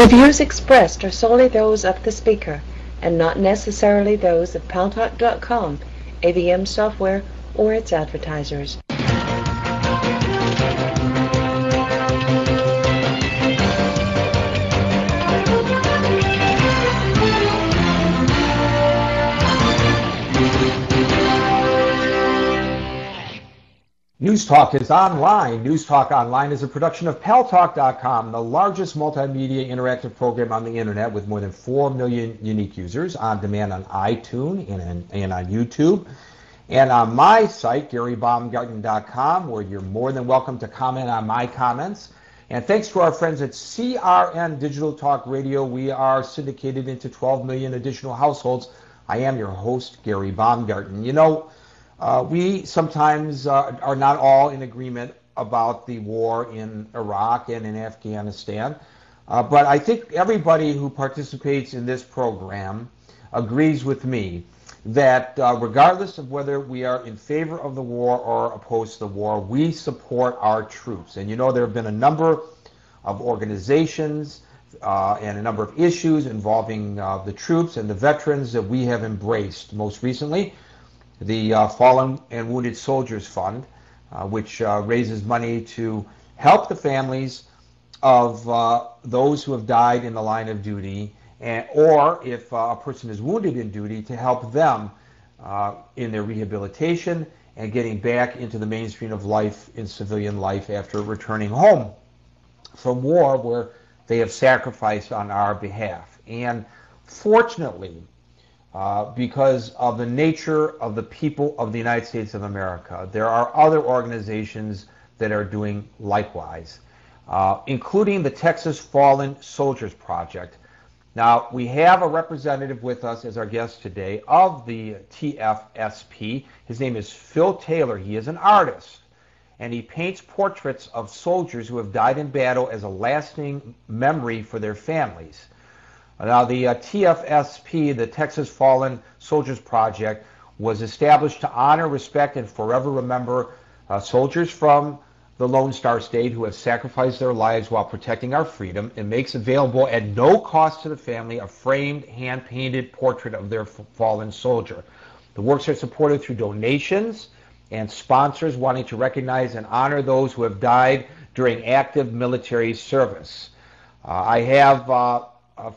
The views expressed are solely those of the speaker and not necessarily those of Paltalk.com, AVM software, or its advertisers. News Talk is online. News Talk Online is a production of Paltalk.com, the largest multimedia interactive program on the internet with more than 4 million unique users on demand on iTunes and on YouTube. And on my site, GaryBaumgarten.com, where you're more than welcome to comment on my comments. And thanks to our friends at CRN Digital Talk Radio, we are syndicated into 12 million additional households. I am your host, Gary Baumgarten. You know, we sometimes are not all in agreement about the war in Iraq and in Afghanistan, but I think everybody who participates in this program agrees with me that regardless of whether we are in favor of the war or opposed to the war, we support our troops. And you know, there have been a number of organizations and a number of issues involving the troops and the veterans that we have embraced. Most recently, the Fallen and Wounded Soldiers Fund, which raises money to help the families of those who have died in the line of duty, or if a person is wounded in duty, to help them in their rehabilitation and getting back into the mainstream of life in civilian life after returning home from war where they have sacrificed on our behalf. And fortunately, because of the nature of the people of the United States of America, there are other organizations that are doing likewise, including the Texas Fallen Soldiers Project. Now, we have a representative with us as our guest today of the TFSP. His name is Phil Taylor. He is an artist, and he paints portraits of soldiers who have died in battle as a lasting memory for their families. Now, the TFSP, the Texas Fallen Soldiers Project, was established to honor, respect, and forever remember soldiers from the Lone Star State who have sacrificed their lives while protecting our freedom, and makes available at no cost to the family a framed, hand-painted portrait of their fallen soldier. The works are supported through donations and sponsors wanting to recognize and honor those who have died during active military service. I have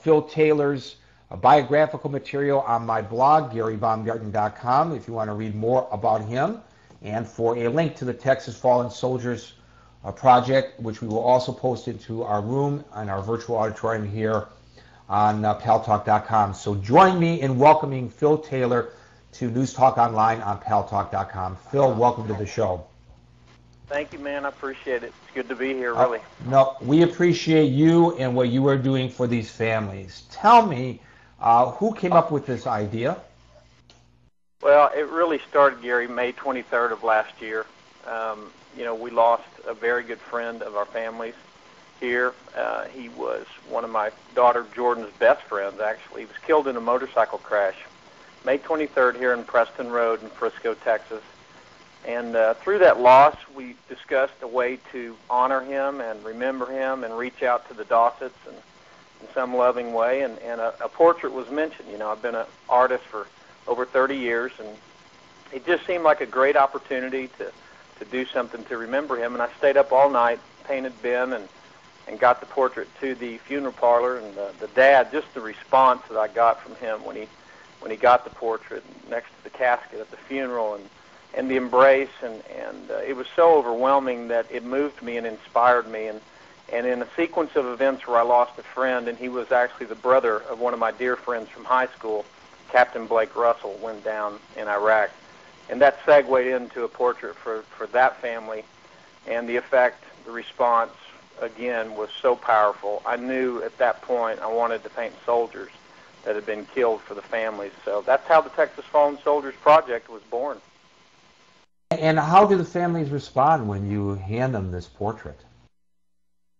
Phil Taylor's biographical material on my blog, GaryBaumgarten.com, if you want to read more about him, and for a link to the Texas Fallen Soldiers Project, which we will also post into our room and our virtual auditorium here on Paltalk.com. So join me in welcoming Phil Taylor to News Talk Online on Paltalk.com. Phil, welcome to the show. Thank you, man. I appreciate it. It's good to be here, really. No, we appreciate you and what you are doing for these families. Tell me, who came up with this idea? Well, it really started, Gary, May 23rd of last year. You know, we lost a very good friend of our families here. He was one of my daughter Jordan's best friends, actually. He was killed in a motorcycle crash May 23rd here in Preston Road in Frisco, Texas. And through that loss, we discussed a way to honor him and remember him and reach out to the Dawsets in some loving way. And a portrait was mentioned. You know, I've been an artist for over 30 years, and it just seemed like a great opportunity to do something to remember him. And I stayed up all night, painted Ben, and got the portrait to the funeral parlor. And the dad, just the response that I got from him when he got the portrait next to the casket at the funeral, and the embrace, and it was so overwhelming that it moved me and inspired me. And in a sequence of events where I lost a friend, and he was actually the brother of one of my dear friends from high school, Captain Blake Russell, went down in Iraq. And that segued into a portrait for that family, and the effect, the response, again, was so powerful. I knew at that point I wanted to paint soldiers that had been killed for the families. So that's how the Texas Fallen Soldiers Project was born. And how do the families respond when you hand them this portrait?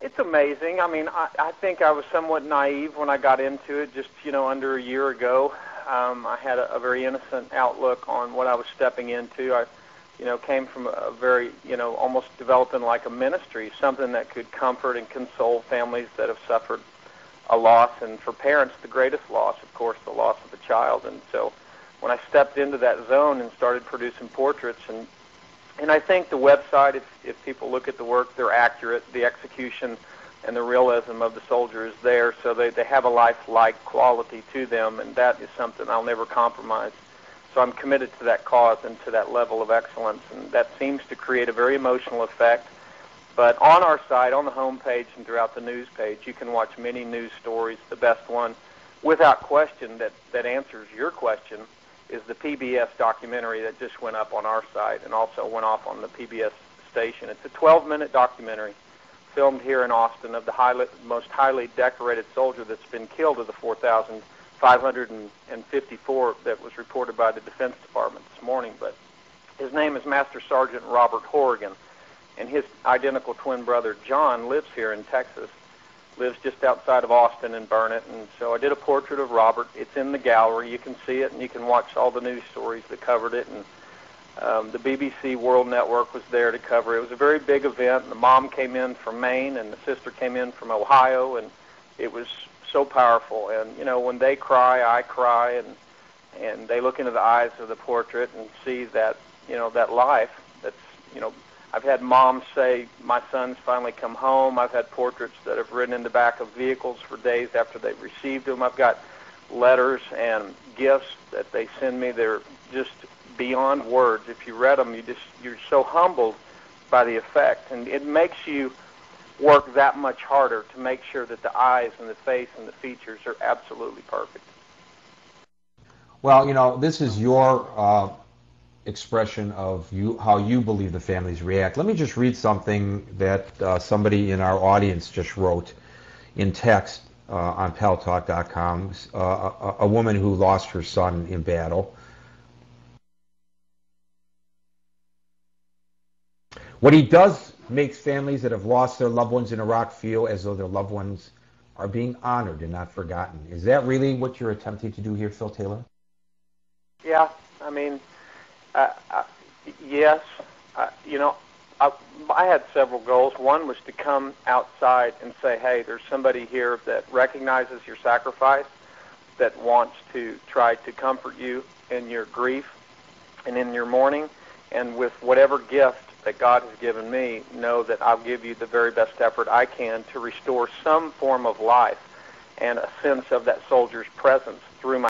It's amazing. I mean, I think I was somewhat naive when I got into it just, you know, under a year ago. I had a very innocent outlook on what I was stepping into. I, you know, came from a very, you know, almost developing like a ministry, something that could comfort and console families that have suffered a loss, and for parents, the greatest loss, of course, the loss of a child. And so when I stepped into that zone and started producing portraits, and I think the website, if people look at the work, they're accurate. The execution and the realism of the soldier is there, so they have a lifelike quality to them, and that is something I'll never compromise. So I'm committed to that cause and to that level of excellence, and that seems to create a very emotional effect. But on our site, on the home page and throughout the news page, you can watch many news stories. The best one, without question, that answers your question is the PBS documentary that just went up on our site and also went off on the PBS station. It's a 12-minute documentary filmed here in Austin of the most highly decorated soldier that's been killed of the 4,554 that was reported by the Defense Department this morning. But his name is Master Sergeant Robert Horrigan, and his identical twin brother John lives here in Texas, lives just outside of Austin in Burnett. And so I did a portrait of Robert. It's in the gallery. You can see it, and you can watch all the news stories that covered it. And the BBC World Network was there to cover it. It was a very big event. The mom came in from Maine, and the sister came in from Ohio, and it was so powerful. And, you know, when they cry, I cry, and they look into the eyes of the portrait and see that, you know, that life that's, you know, I've had moms say, my son's finally come home. I've had portraits that have ridden in the back of vehicles for days after they've received them. I've got letters and gifts that they send me. They're just beyond words. If you read them, you're so humbled by the effect, and it makes you work that much harder to make sure that the eyes and the face and the features are absolutely perfect. Well, you know, this is your expression of how you believe the families react. Let me just read something that somebody in our audience just wrote in text on Paltalk.com, a woman who lost her son in battle. What he does makes families that have lost their loved ones in Iraq feel as though their loved ones are being honored and not forgotten. Is that really what you're attempting to do here, Phil Taylor? Yeah, I mean, yes. You know, I had several goals. One was to come outside and say, hey, there's somebody here that recognizes your sacrifice, that wants to try to comfort you in your grief and in your mourning, and with whatever gift that God has given me, know that I'll give you the very best effort I can to restore some form of life and a sense of that soldier's presence through my